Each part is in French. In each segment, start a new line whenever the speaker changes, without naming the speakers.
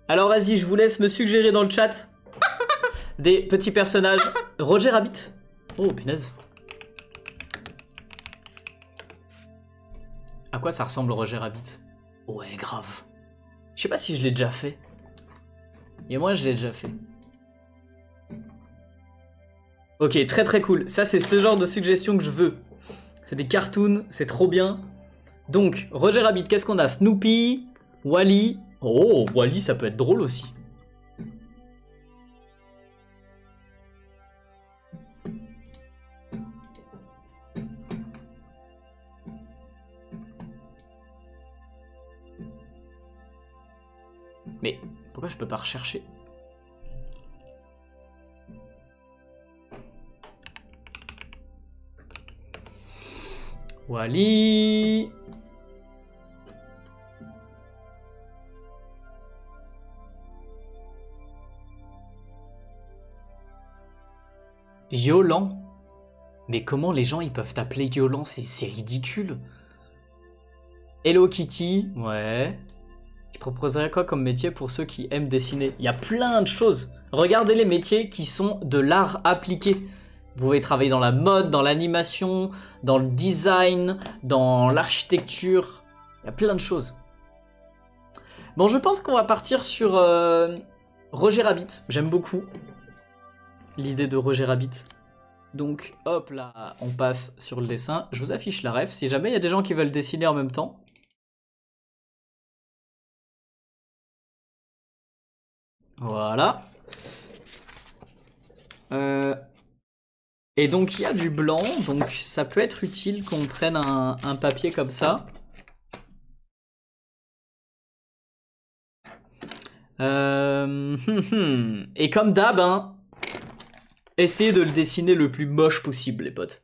Alors vas-y, je vous laisse me suggérer dans le chat des petits personnages. Roger Rabbit. Oh, punaise. À quoi ça ressemble Roger Rabbit? Ouais, grave. Je sais pas si je l'ai déjà fait. Et moi, je l'ai déjà fait. Ok, très très cool. Ça, c'est ce genre de suggestion que je veux. C'est des cartoons, c'est trop bien. Donc, Roger Rabbit, qu'est-ce qu'on a? Snoopy, Wally. Oh, Wally, ça peut être drôle aussi. Mais pourquoi je peux pas rechercher? Wally. Yolan. Mais comment les gens ils peuvent t'appeler Yolan? C'est ridicule. Hello Kitty. Ouais. Tu proposerais quoi comme métier pour ceux qui aiment dessiner? Il y a plein de choses. Regardez les métiers qui sont de l'art appliqué. Vous pouvez travailler dans la mode, dans l'animation, dans le design, dans l'architecture. Il y a plein de choses. Bon, je pense qu'on va partir sur Roger Rabbit. J'aime beaucoup l'idée de Roger Rabbit. Donc, hop là, on passe sur le dessin. Je vous affiche la ref. Si jamais il y a des gens qui veulent dessiner en même temps. Voilà. Et donc il y a du blanc, donc ça peut être utile qu'on prenne un papier comme ça. Et comme d'hab, hein, essayez de le dessiner le plus moche possible, les potes.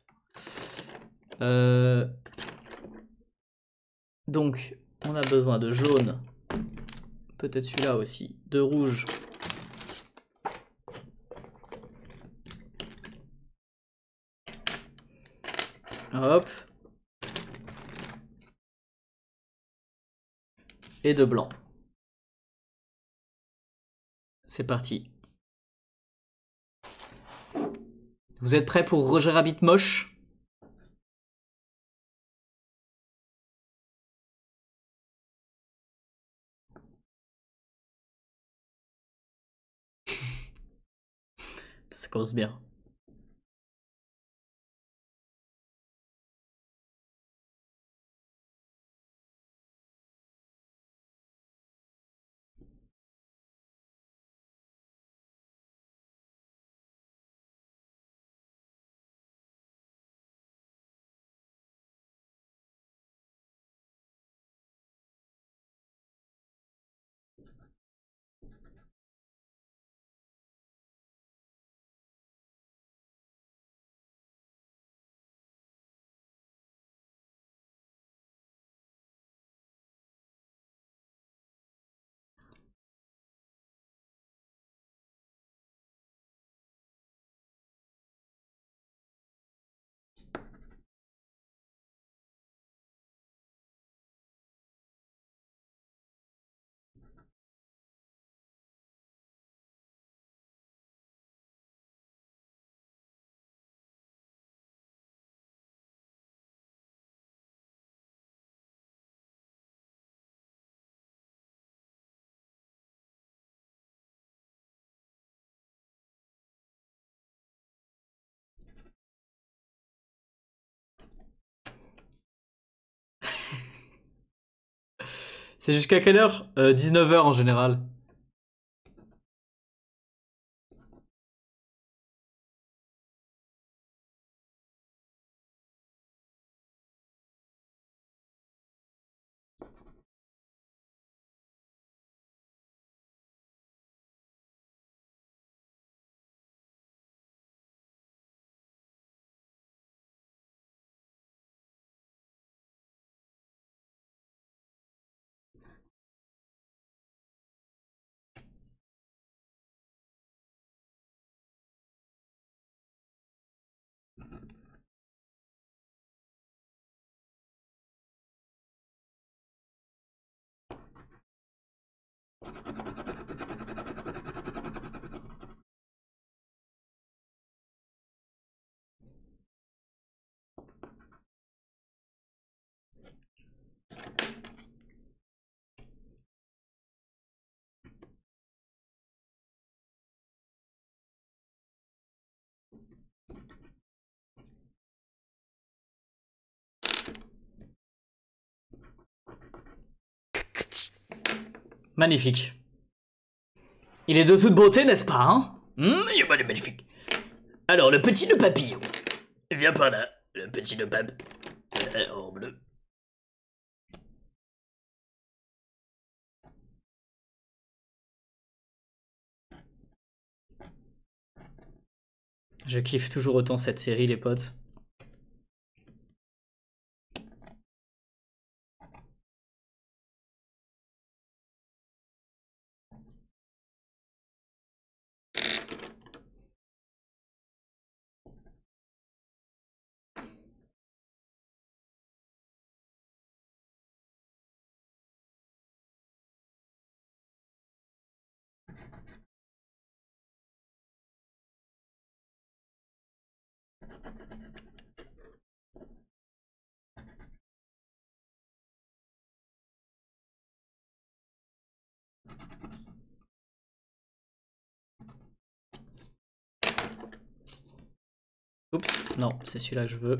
Donc, on a besoin de jaune, peut-être celui-là aussi, de rouge. Hop. Et de blanc. C'est parti. Vous êtes prêts pour Roger Rabbit moche? Ça commence bien. C'est jusqu'à quelle heure? 19h en général. Magnifique. Il est de toute beauté, n'est-ce pas, hein? Il est magnifique. Alors, le petit nœud papillon. Viens par là, le petit nœud papillon. En bleu. Je kiffe toujours autant cette série, les potes. Oups, non, c'est celui-là que je veux.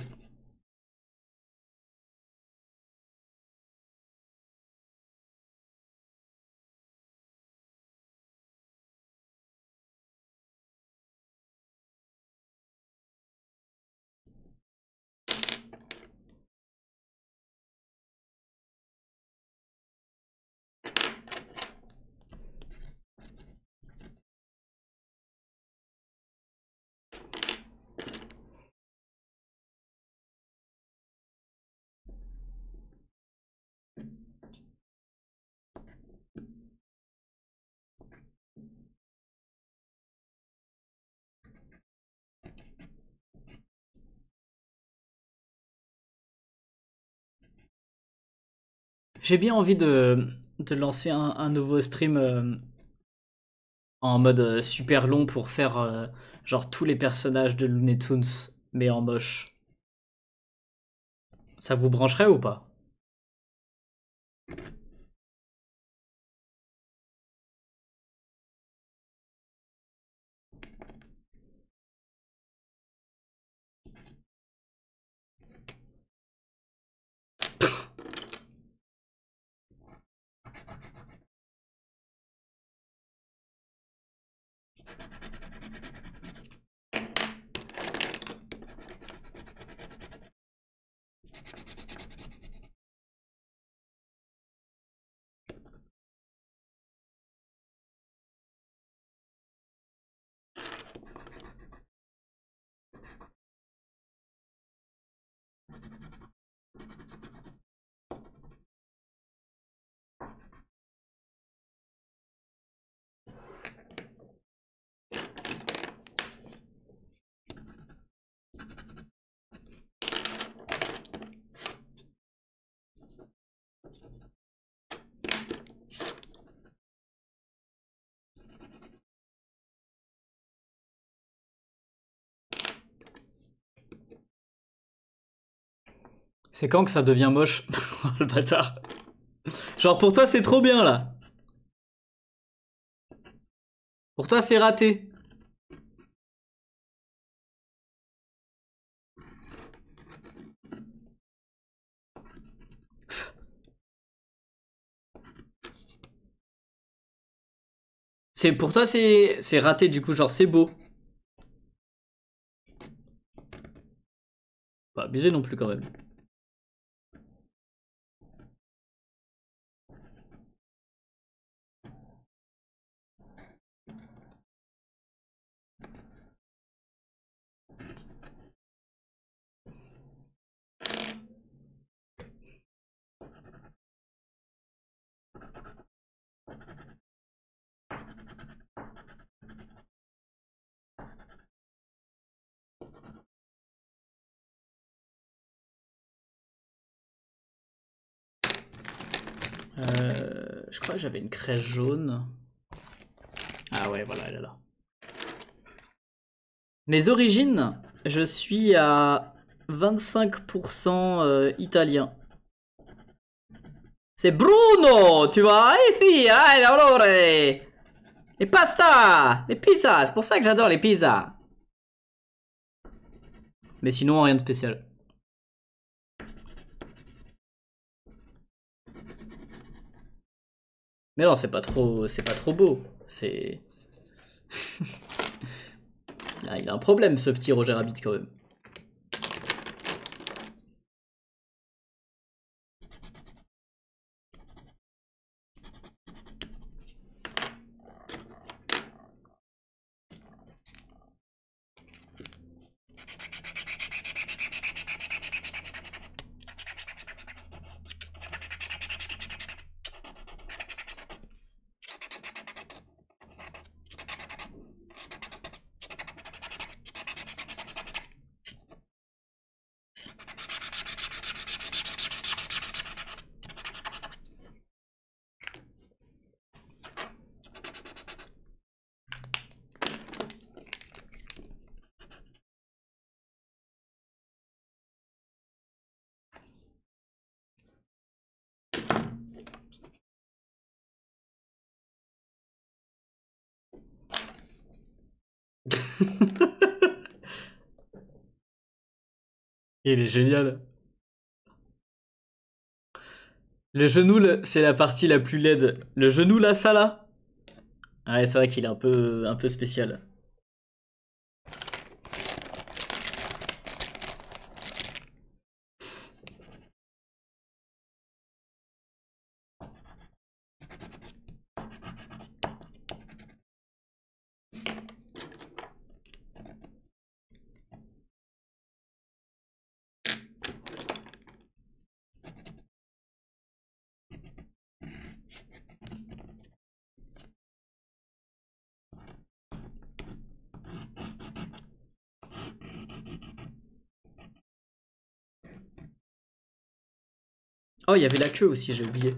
J'ai bien envie de lancer un nouveau stream en mode super long pour faire genre tous les personnages de Looney Tunes, mais en moche. Ça vous brancherait ou pas? C'est quand que ça devient moche? Le bâtard. Genre pour toi c'est trop bien là. Pour toi c'est raté. C'est pour toi c'est raté du coup, genre c'est beau. Pas abusé non plus quand même. Je crois que j'avais une crèche jaune. Ah ouais, voilà, elle est là. Mes origines, je suis à 25% italien. C'est Bruno, tu vois, ici, allora, les pasta, les pizzas, c'est pour ça que j'adore les pizzas. Mais sinon, rien de spécial. Mais non, c'est pas trop beau. C'est... Là, il a un problème, ce petit Roger Rabbit, quand même. Il est génial. Le genou, c'est la partie la plus laide. Le genou, là, ça, là. Ouais, c'est vrai qu'il est un peu spécial. Oh, il y avait la queue aussi, j'ai oublié.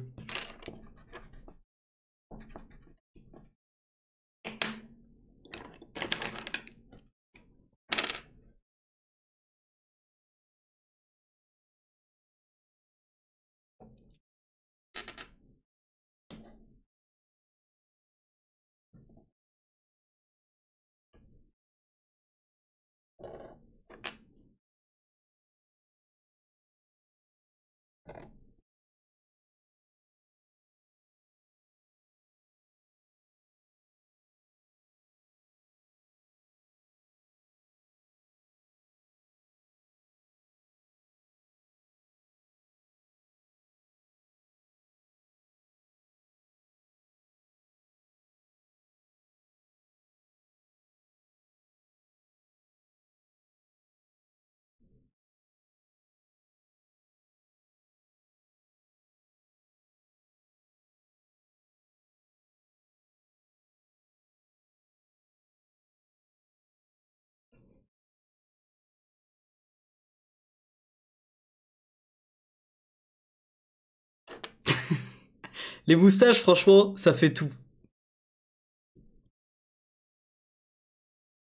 Les moustaches, franchement, ça fait tout.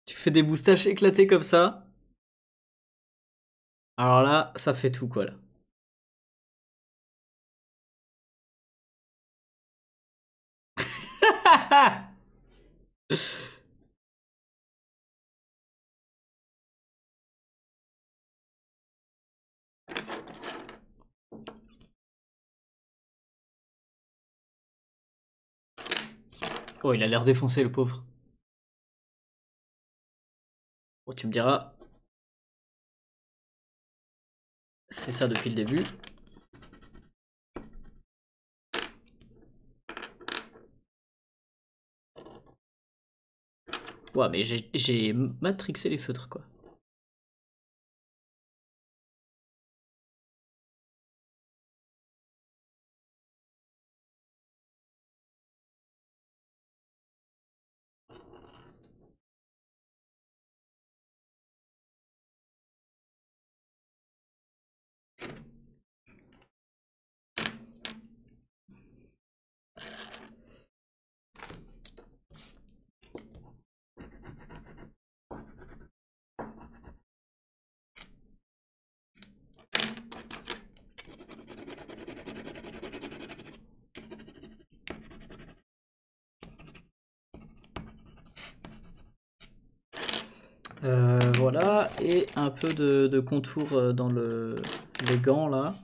Tu fais des moustaches éclatées comme ça. Alors là, ça fait tout, quoi, là. Oh, il a l'air défoncé, le pauvre. Bon, tu me diras, c'est ça depuis le début. Ouais, mais j'ai matrixé les feutres, quoi. Voilà, et un peu de contour dans les gants, là.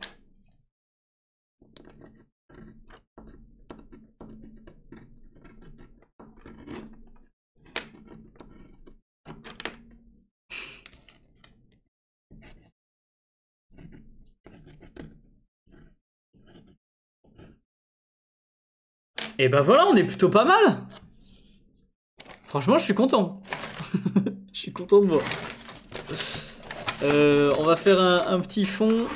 Et bah voilà, on est plutôt pas mal. Franchement, je suis content. Je suis content de moi. On va faire un petit fond.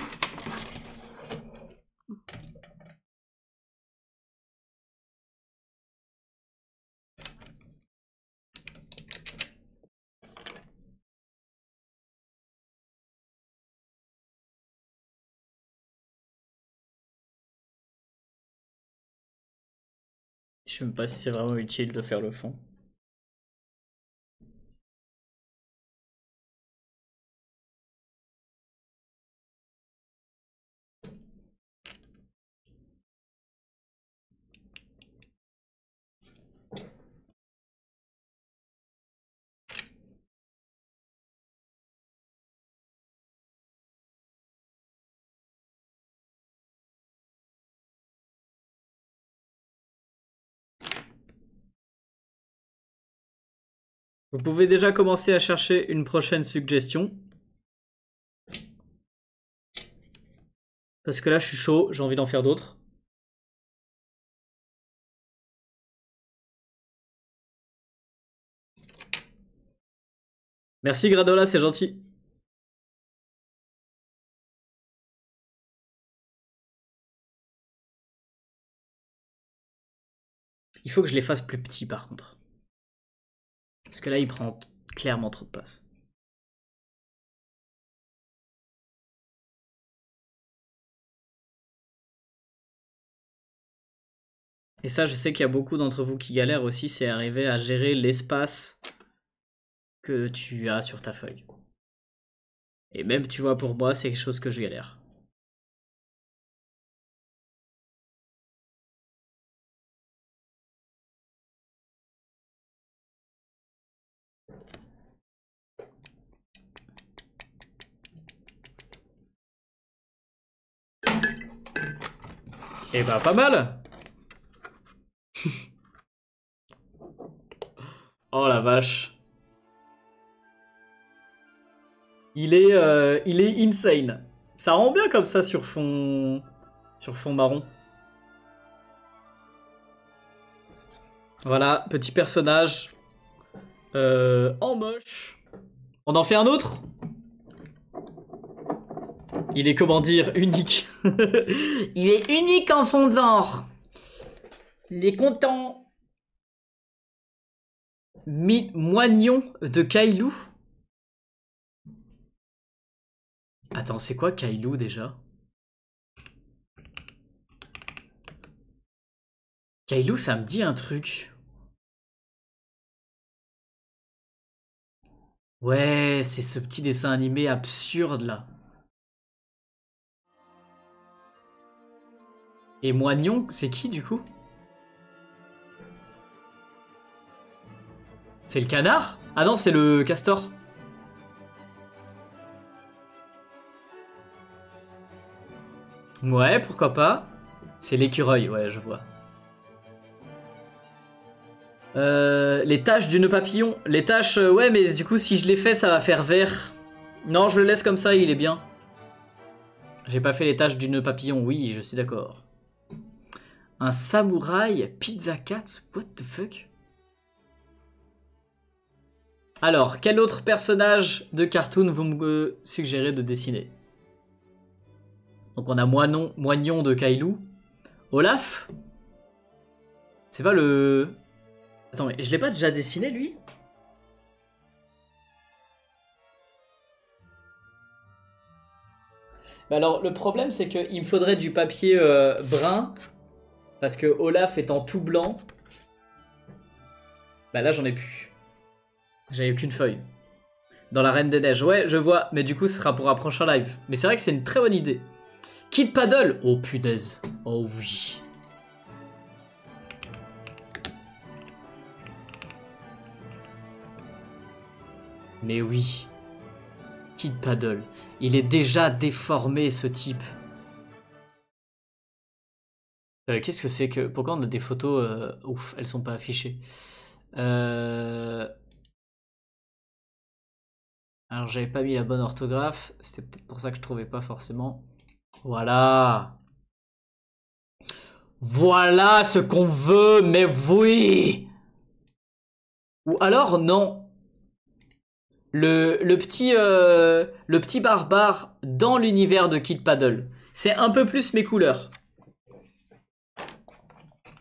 Je sais même pas si c'est vraiment utile de faire le fond. Vous pouvez déjà commencer à chercher une prochaine suggestion. Parce que là, je suis chaud, j'ai envie d'en faire d'autres. Merci Gradola, c'est gentil. Il faut que je les fasse plus petits par contre. Parce que là, il prend clairement trop de place. Et ça, je sais qu'il y a beaucoup d'entre vous qui galèrent aussi, c'est arriver à gérer l'espace que tu as sur ta feuille. Et même, tu vois, pour moi, c'est quelque chose que je galère. Et bah, pas mal. Oh la vache. Il est insane. Ça rend bien comme ça sur fond marron. Voilà, petit personnage en moche. On en fait un autre? Il est, comment dire, unique. Il est unique en fond d'or. Il est content. Moignon de Kailou. Attends, c'est quoi Kailou déjà? Kailou, ça me dit un truc. Ouais, c'est ce petit dessin animé absurde là. Et Moignon, c'est qui du coup? C'est le canard? Ah non, c'est le castor. Ouais, pourquoi pas. C'est l'écureuil, ouais, je vois. Les taches du nœud papillon. Les taches, ouais, mais du coup, si je les fais, ça va faire vert. Non, je le laisse comme ça, il est bien. J'ai pas fait les taches du nœud papillon, oui, je suis d'accord. Un samouraï Pizza Cat? What the fuck? Alors, quel autre personnage de cartoon vous me suggérez de dessiner? Donc on a Moignon de Kailou. Olaf? C'est pas le... Attends, mais je l'ai pas déjà dessiné, lui? Bah alors, le problème, c'est qu'il me faudrait du papier brun. Parce que Olaf étant tout blanc... Bah là, j'en ai plus. J'avais qu'une feuille. Dans la Reine des Neiges. Ouais, je vois. Mais du coup, ce sera pour un prochain live. Mais c'est vrai que c'est une très bonne idée. Kid Paddle. Oh, punaise. Oh oui. Mais oui. Kid Paddle. Il est déjà déformé, ce type. Qu'est-ce que c'est que... Pourquoi on a des photos... Ouf, elles sont pas affichées. Alors, j'avais pas mis la bonne orthographe. C'était peut-être pour ça que je trouvais pas forcément. Voilà. Voilà ce qu'on veut, mais oui. Ou alors non. Le petit barbare dans l'univers de Kid Paddle. C'est un peu plus mes couleurs.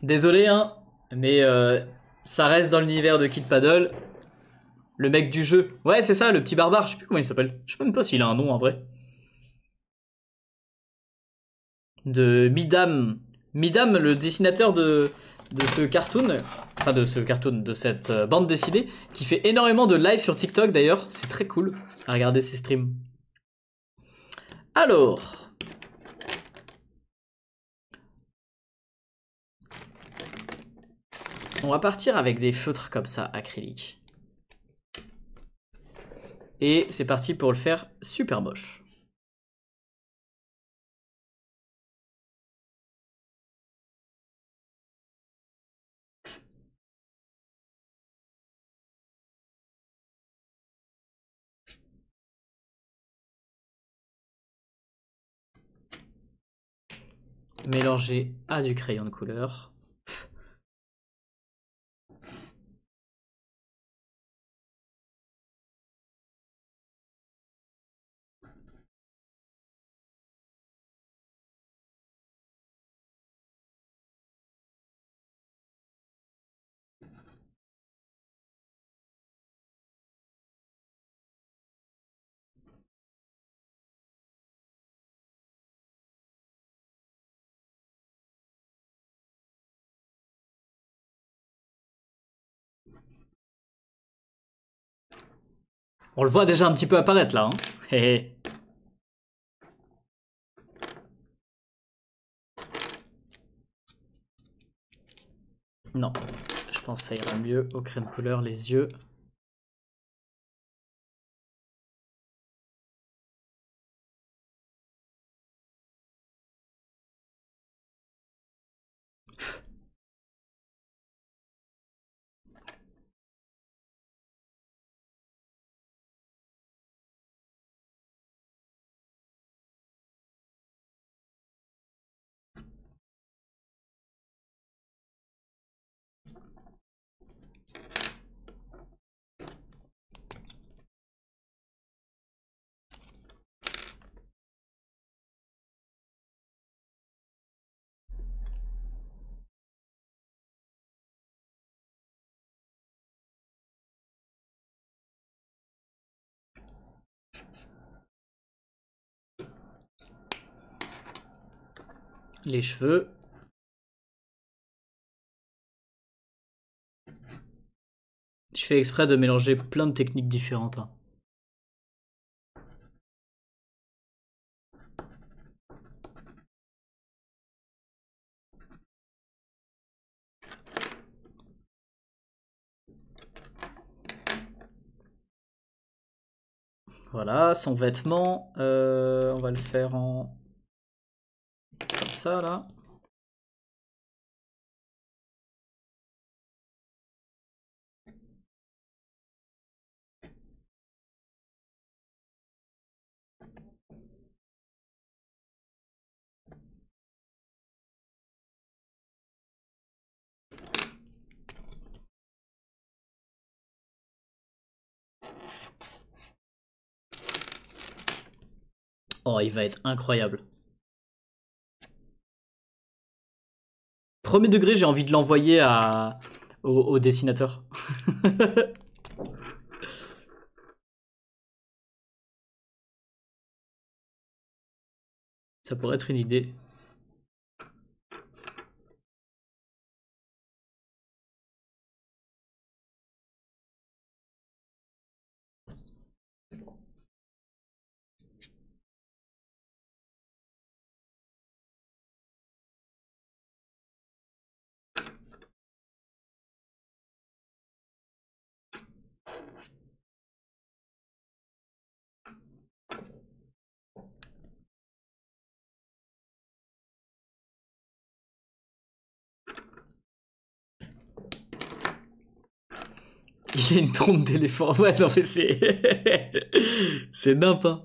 Désolé, hein, mais ça reste dans l'univers de Kid Paddle. Le mec du jeu. Ouais, c'est ça, le petit barbare. Je sais plus comment il s'appelle. Je sais même pas s'il a un nom en vrai. De Midam. Midam, le dessinateur de ce cartoon. Enfin, de ce cartoon, de cette bande dessinée. Qui fait énormément de live sur TikTok d'ailleurs. C'est très cool à regarder ses streams. Alors. On va partir avec des feutres comme ça, acryliques. Et c'est parti pour le faire super moche. Mélanger à du crayon de couleur. On le voit déjà un petit peu apparaître là. Hein. Non, je pense que ça ira mieux au crème couleur, les yeux. Les cheveux. Je fais exprès de mélanger plein de techniques différentes. Hein. Voilà, son vêtement, on va le faire en... comme ça là. Oh, il va être incroyable. Premier degré, j'ai envie de l'envoyer au dessinateur. Ça pourrait être une idée. Il a une trompe d'éléphant. Ouais, non, mais c'est. C'est nimp, hein.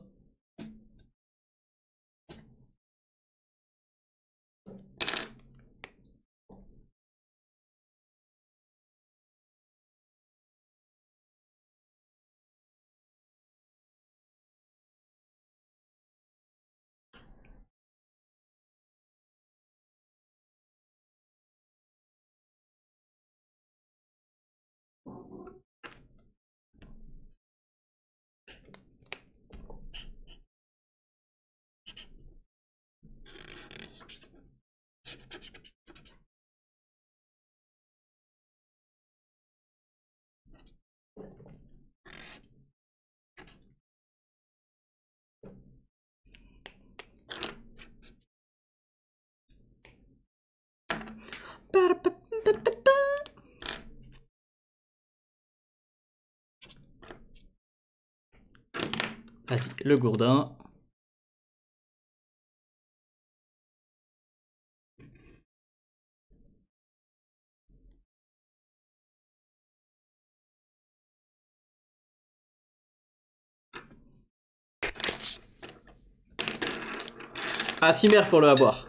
Vas-y, le gourdin. Ah, Cimer pour le avoir.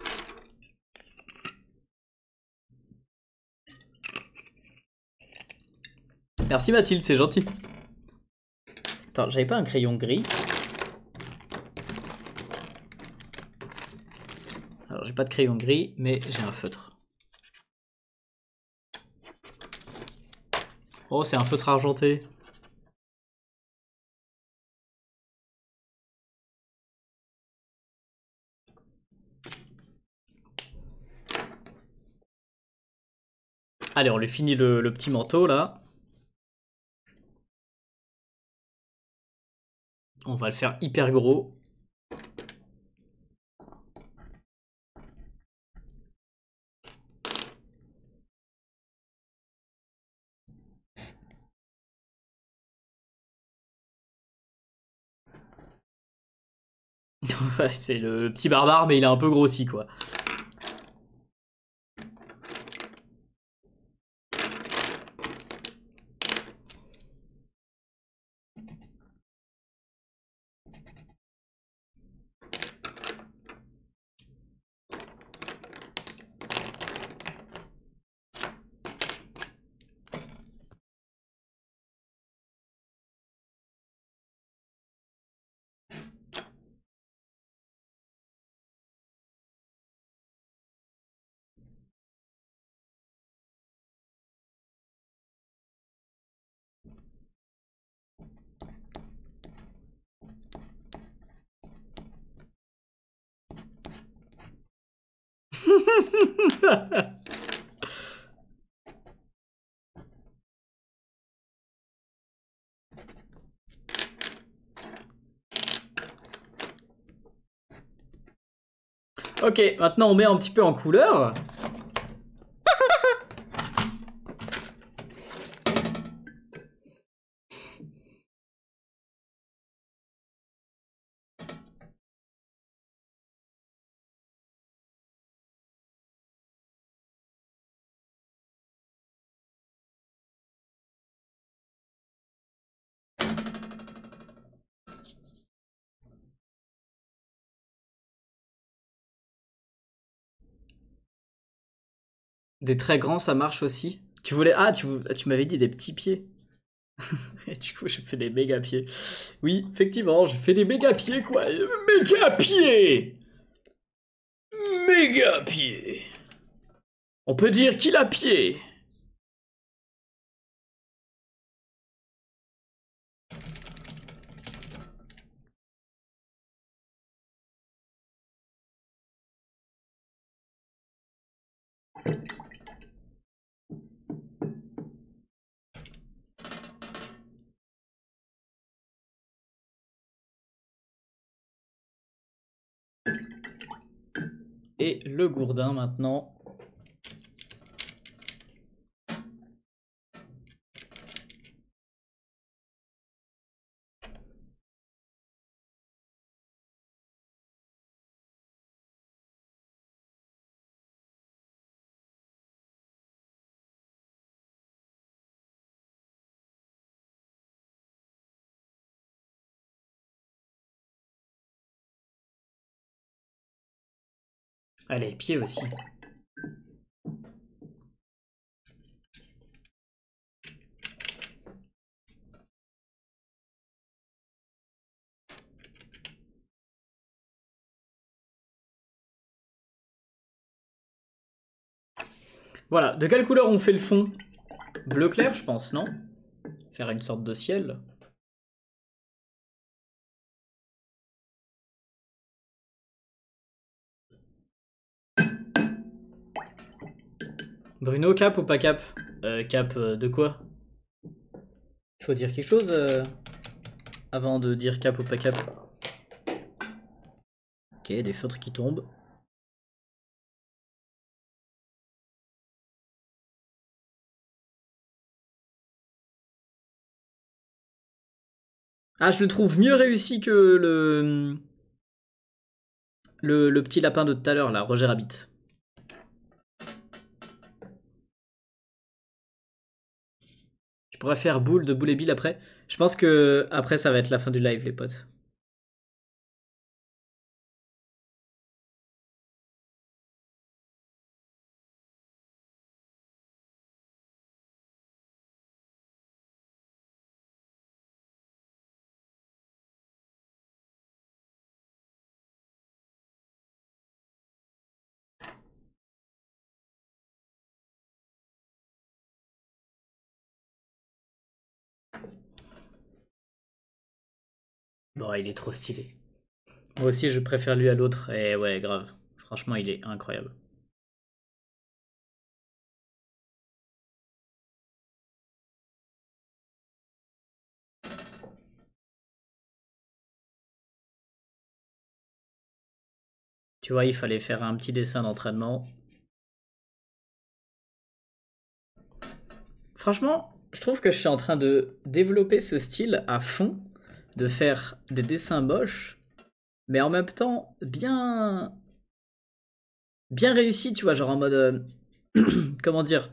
Merci Mathilde, c'est gentil. Attends, j'avais pas un crayon gris? Alors, j'ai pas de crayon gris, mais j'ai un feutre. Oh, c'est un feutre argenté. Allez, on lui finit le petit manteau, là. On va le faire hyper gros. Ouais, c'est le petit barbare, mais il est un peu grossi, quoi. Ok, maintenant on met un petit peu en couleur. Des très grands, ça marche aussi. Tu voulais... Ah, tu m'avais dit des petits pieds. Et du coup, je fais des méga pieds. Oui, effectivement, je fais des méga pieds, quoi. Méga pieds. Méga pieds. On peut dire qu'il a pied. Et le gourdin maintenant. Allez, pieds aussi. Voilà, de quelle couleur on fait le fond? Bleu clair, je pense, non? Faire une sorte de ciel. Bruno, cap ou pas cap? Cap de quoi? Il faut dire quelque chose avant de dire cap ou pas cap. Ok, des feutres qui tombent. Ah, je le trouve mieux réussi que le petit lapin de tout à l'heure, là, Roger Rabbit. Je pourrais faire boule de boule et bill après. Je pense que après ça va être la fin du live, les potes. Bon, il est trop stylé. Moi aussi, je préfère lui à l'autre. Et ouais, grave. Franchement, il est incroyable. Tu vois, il fallait faire un petit dessin d'entraînement. Franchement, je trouve que je suis en train de développer ce style à fond, de faire des dessins moches, mais en même temps bien réussi, tu vois, genre en mode comment dire,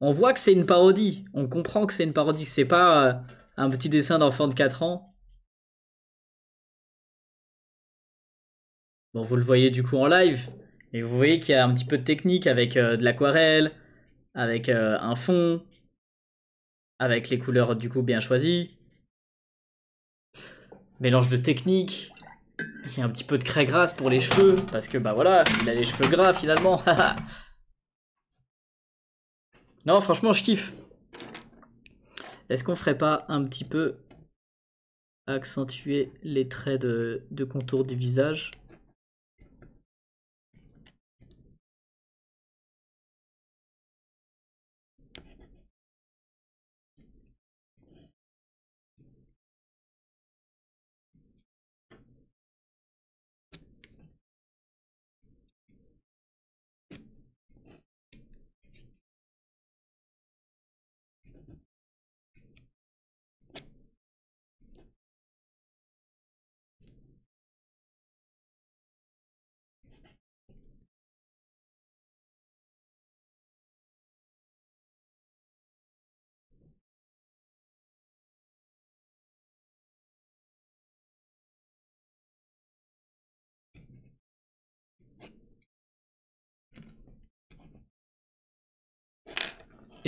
on voit que c'est une parodie, on comprend que c'est une parodie, que c'est pas un petit dessin d'enfant de 4 ans. Bon, vous le voyez du coup en live, et vous voyez qu'il y a un petit peu de technique avec de l'aquarelle, avec un fond, avec les couleurs du coup bien choisies, mélange de technique. Il y a un petit peu de craie grasse pour les cheveux, parce que bah voilà, il a les cheveux gras finalement. Non, franchement, je kiffe. Est-ce qu'on ferait pas un petit peu accentuer les traits de contour du visage?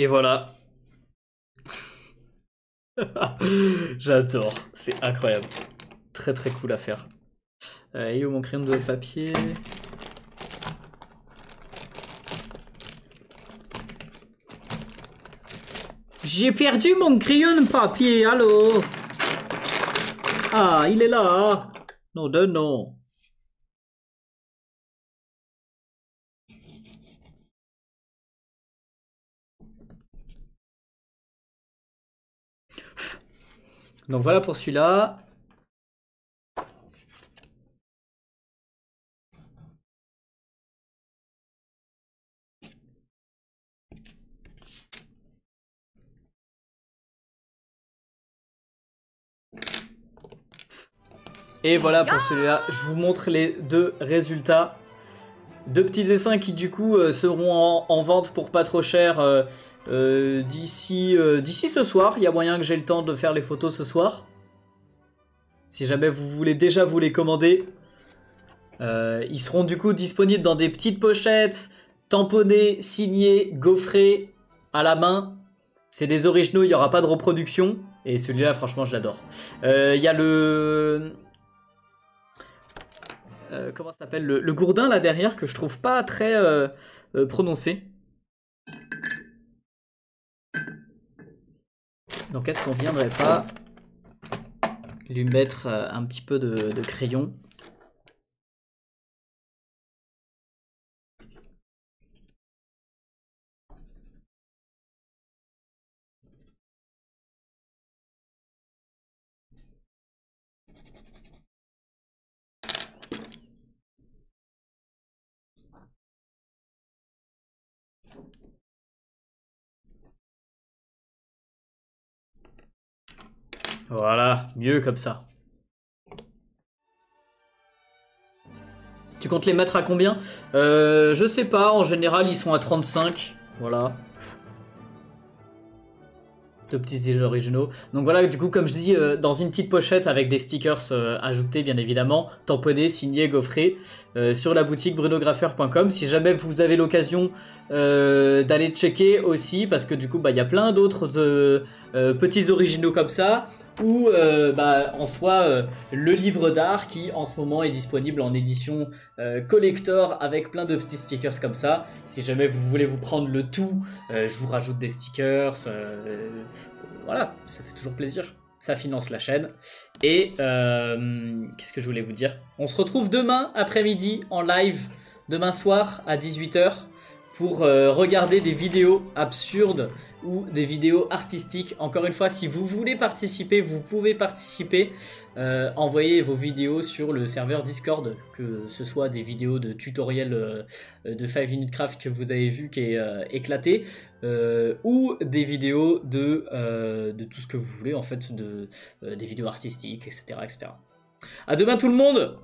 Et voilà. J'adore, c'est incroyable. Très très cool à faire. Et où mon crayon de papier? J'ai perdu mon crayon de papier, allô? Ah, il est là. Non, de non. Donc voilà pour celui-là. Et voilà pour celui-là. Je vous montre les deux résultats. Deux petits dessins qui du coup seront en vente pour pas trop cher d'ici ce soir. Il y a moyen que j'ai le temps de faire les photos ce soir. Si jamais vous voulez déjà vous les commander. Ils seront du coup disponibles dans des petites pochettes, tamponnées, signées, gaufrées, à la main. C'est des originaux, il n'y aura pas de reproduction. Et celui-là, franchement, je l'adore. Il y a le... comment ça s'appelle le gourdin là derrière que je trouve pas très prononcé. Donc est-ce qu'on viendrait pas lui mettre un petit peu de crayon? Voilà, mieux comme ça. Tu comptes les mettre à combien? Je sais pas, en général ils sont à 35. Voilà. De petits îles originaux. Donc voilà, du coup, comme je dis, dans une petite pochette avec des stickers ajoutés, bien évidemment, tamponnés, signés, gaufrés, sur la boutique brunographer.com. Si jamais vous avez l'occasion d'aller checker aussi, parce que du coup, bah, y a plein d'autres petits originaux comme ça, ou bah, en soi, le livre d'art qui, en ce moment, est disponible en édition collector avec plein de petits stickers comme ça. Si jamais vous voulez vous prendre le tout, je vous rajoute des stickers. Voilà, ça fait toujours plaisir. Ça finance la chaîne. Et qu'est-ce que je voulais vous dire? On se retrouve demain après-midi en live, demain soir à 18 h pour regarder des vidéos absurdes ou des vidéos artistiques. Encore une fois, si vous voulez participer, vous pouvez participer. Envoyez vos vidéos sur le serveur Discord, que ce soit des vidéos de tutoriels de 5 Minute Craft que vous avez vu qui est éclaté, ou des vidéos de tout ce que vous voulez, en fait, des vidéos artistiques, etc. etc. À demain tout le monde!